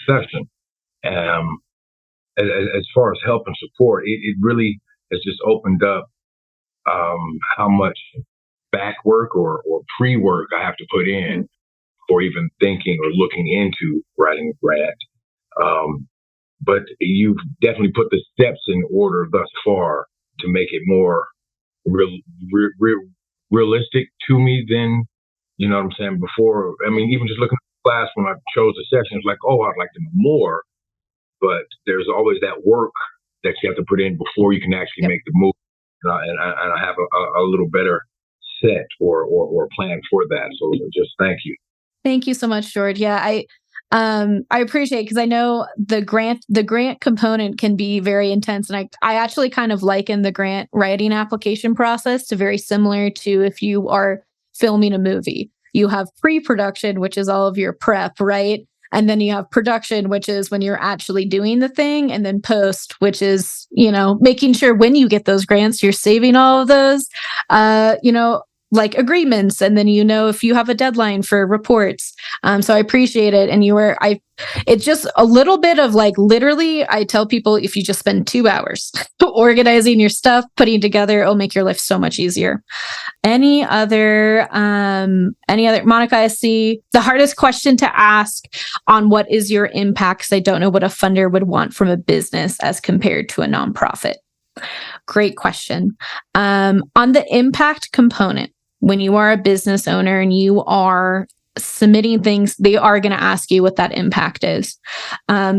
session. As far as help and support, it really has just opened up how much back work or pre-work I have to put in for even thinking or looking into writing a grant. But you've definitely put the steps in order thus far to make it more realistic to me than, you know what I'm saying, before. I mean, even just looking at the class when I chose the session, it's like, oh, I'd like to know more. But there's always that work that you have to put in before you can actually make the move. And I have a little better set or plan for that. So just thank you. Thank you so much, George. Yeah, I appreciate it because I know the grant component can be very intense, and I actually kind of liken the grant writing application process to very similar to if you are filming a movie. You have pre-production, which is all of your prep, right? And then you have production, which is when you're actually doing the thing, and then post, which is, making sure when you get those grants, you're saving all of those, like agreements. And then, if you have a deadline for reports. So I appreciate it. And it's just a little bit of like, literally, I tell people if you just spend 2 hours organizing your stuff, putting together, it'll make your life so much easier. Any other, Monica, I see the hardest question to ask on what is your impact, because I don't know what a funder would want from a business as compared to a nonprofit. Great question. On the impact component, when you are a business owner and you are submitting things, they are going to ask you what that impact is.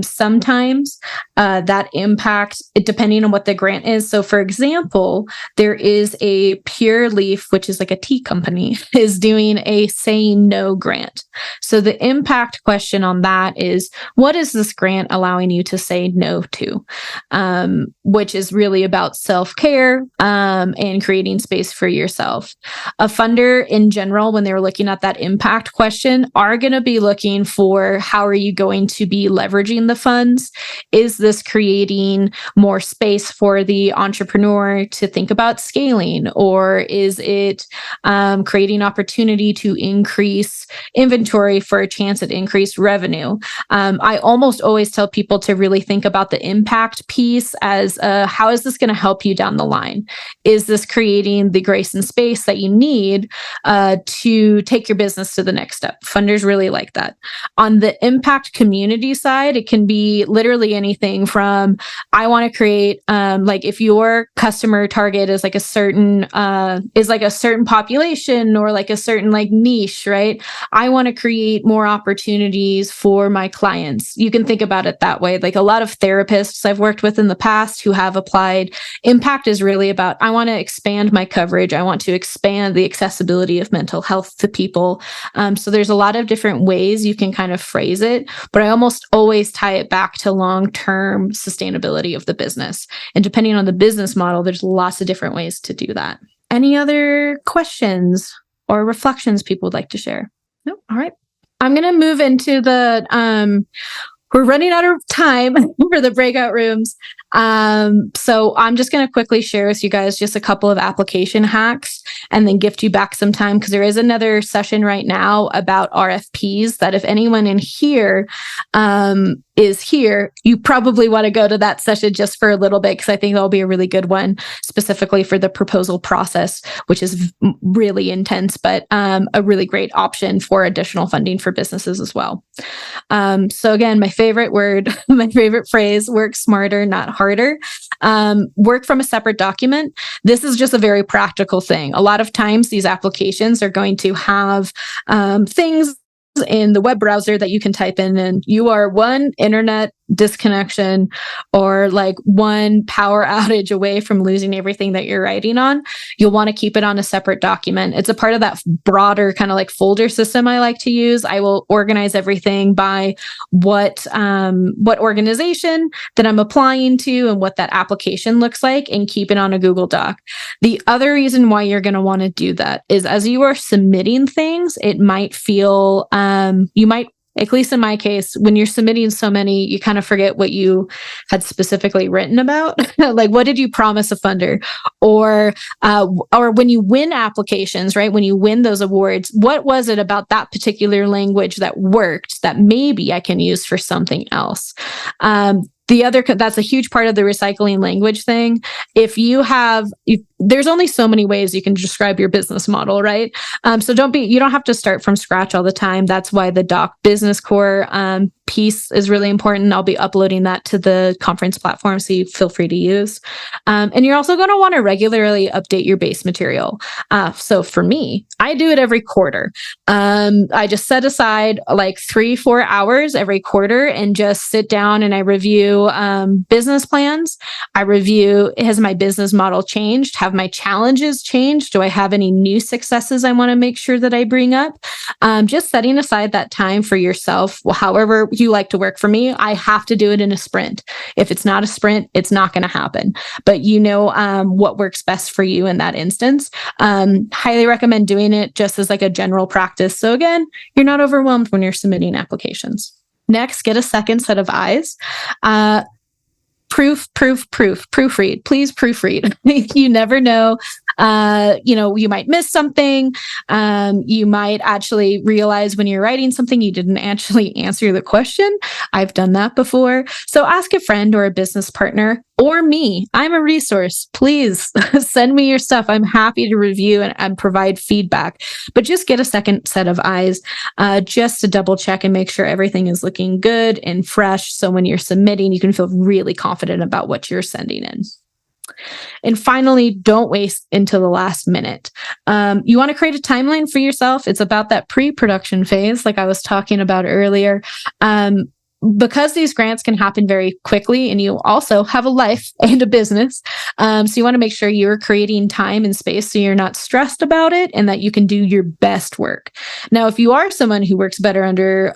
Sometimes that impact, depending on what the grant is. So for example, there is a Pure Leaf, which is like a tea company, is doing a saying no grant. So the impact question on that is, what is this grant allowing you to say no to? Which is really about self-care and creating space for yourself. A funder in general, when they're looking at that impact question, are going to be looking for how are you going to be leveraging the funds? Is this creating more space for the entrepreneur to think about scaling? Or is it creating opportunity to increase inventory for a chance at increased revenue? I almost always tell people to really think about the impact piece as how is this going to help you down the line? Is this creating the grace and space that you need to take your business to the next step? Funders really like that. On the impact community side, it can be literally anything from, I want to create, like if your customer target is like a certain population or like a certain like niche, right? I want to create more opportunities for my clients. You can think about it that way. Like a lot of therapists I've worked with in the past who have applied, impact is really about, I want to expand my coverage. I want to expand the accessibility of mental health to people. So there's a lot of different ways you can kind of phrase it, but I almost always tie it back to long-term sustainability of the business. And depending on the business model, there's lots of different ways to do that. Any other questions or reflections people would like to share? No? All right. I'm going to move into we're running out of time for the breakout rooms. So I'm just going to quickly share with you guys just a couple of application hacks and then gift you back some time, because there is another session right now about RFPs that if anyone in here is here, you probably want to go to that session just for a little bit, because I think that'll be a really good one specifically for the proposal process, which is really intense, but a really great option for additional funding for businesses as well. So again, my favorite word, my favorite phrase, work smarter, not harder. harder. Work from a separate document. This is just a very practical thing. A lot of times these applications are going to have things in the web browser that you can type in, and you are one internet disconnection or like one power outage away from losing everything that you're writing on. You'll want to keep it on a separate document. It's a part of that broader kind of like folder system I like to use. I will organize everything by what organization that I'm applying to and what that application looks like, and keep it on a Google Doc. The other reason why you're going to want to do that is as you are submitting things, it might feel you might, at least in my case, when you're submitting so many, you kind of forget what you had specifically written about. Like, what did you promise a funder? Or when you win applications, right? When you win those awards, what was it about that particular language that worked that maybe I can use for something else? That's a huge part of the recycling language thing. There's only so many ways you can describe your business model, right? So you don't have to start from scratch all the time. That's why the Doc Business Core piece is really important. I'll be uploading that to the conference platform, so you feel free to use. And you're also going to want to regularly update your base material. So for me, I do it every quarter. I just set aside like 3-4 hours every quarter and just sit down and I review business plans. I review, has my business model changed? Have my challenges changed? Do I have any new successes I want to make sure that I bring up? Just setting aside that time for yourself, however you like to work. For me, I have to do it in a sprint. If it's not a sprint, it's not going to happen. But you know what works best for you in that instance. Highly recommend doing it just as like a general practice. So again, you're not overwhelmed when you're submitting applications. Next, get a second set of eyes. Proofread. Please proofread. You never know. You might miss something. You might actually realize when you're writing something, you didn't actually answer the question. I've done that before. So ask a friend or a business partner or me. I'm a resource. Please send me your stuff. I'm happy to review and provide feedback, but just get a second set of eyes just to double check and make sure everything is looking good and fresh. So when you're submitting, you can feel really confident about what you're sending in. And finally, don't waste until the last minute. You want to create a timeline for yourself. It's about that pre-production phase, like I was talking about earlier. Because these grants can happen very quickly and you also have a life and a business. So you want to make sure you're creating time and space so you're not stressed about it and that you can do your best work. Now, if you are someone who works better under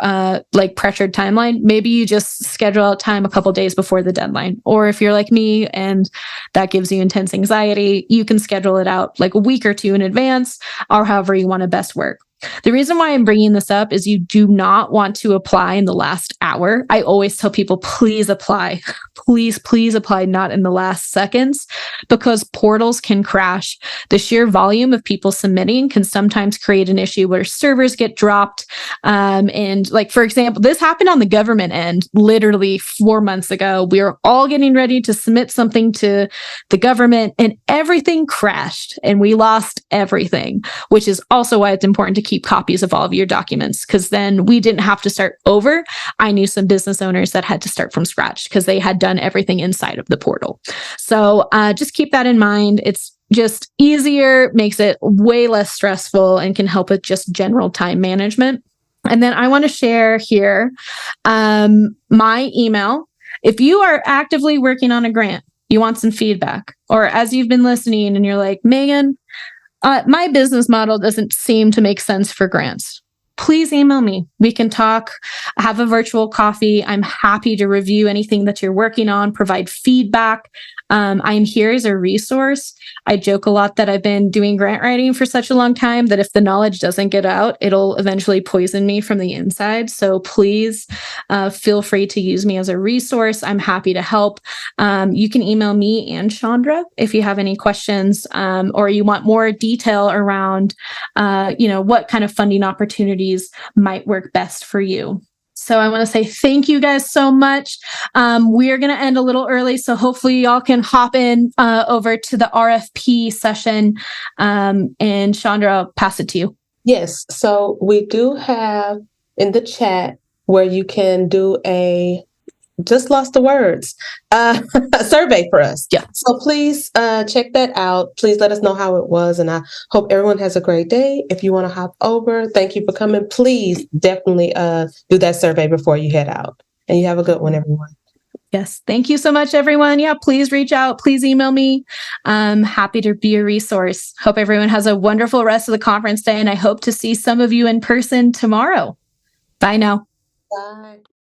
like pressured timeline, maybe you just schedule out time a couple days before the deadline. Or if you're like me and that gives you intense anxiety, you can schedule it out like a week or two in advance or however you want to best work. The reason why I'm bringing this up is you do not want to apply in the last hour. I always tell people, please apply. Please apply, not in the last seconds, because portals can crash. The sheer volume of people submitting can sometimes create an issue where servers get dropped. And like, for example, this happened on the government end literally 4 months ago. We were all getting ready to submit something to the government and everything crashed and we lost everything, which is also why it's important to keep copies of all of your documents, because then we didn't have to start over. I knew some business owners that had to start from scratch because they had done everything inside of the portal. So just keep that in mind. It's just easier, makes it way less stressful, and can help with just general time management. And then I want to share here my email. If you are actively working on a grant, you want some feedback, or as you've been listening and you're like, Megan, my business model doesn't seem to make sense for grants, please email me. We can talk, have a virtual coffee. I'm happy to review anything that you're working on, provide feedback. I'm here as a resource. I joke a lot that I've been doing grant writing for such a long time that if the knowledge doesn't get out, it'll eventually poison me from the inside. So please feel free to use me as a resource. I'm happy to help. You can email me and Chandra if you have any questions or you want more detail around, what kind of funding opportunities might work best for you. So I want to say thank you guys so much. We are going to end a little early, so hopefully y'all can hop in over to the RFP session. And Chandra, I'll pass it to you. Yes. So we do have in the chat where you can do a just lost the words, survey for us. Yeah. So please check that out. Please let us know how it was. And I hope everyone has a great day. If you want to hop over, thank you for coming. Please definitely do that survey before you head out. And you have a good one, everyone. Yes. Thank you so much, everyone. Yeah, please reach out. Please email me. I'm happy to be a resource. Hope everyone has a wonderful rest of the conference day. And I hope to see some of you in person tomorrow. Bye now. Bye.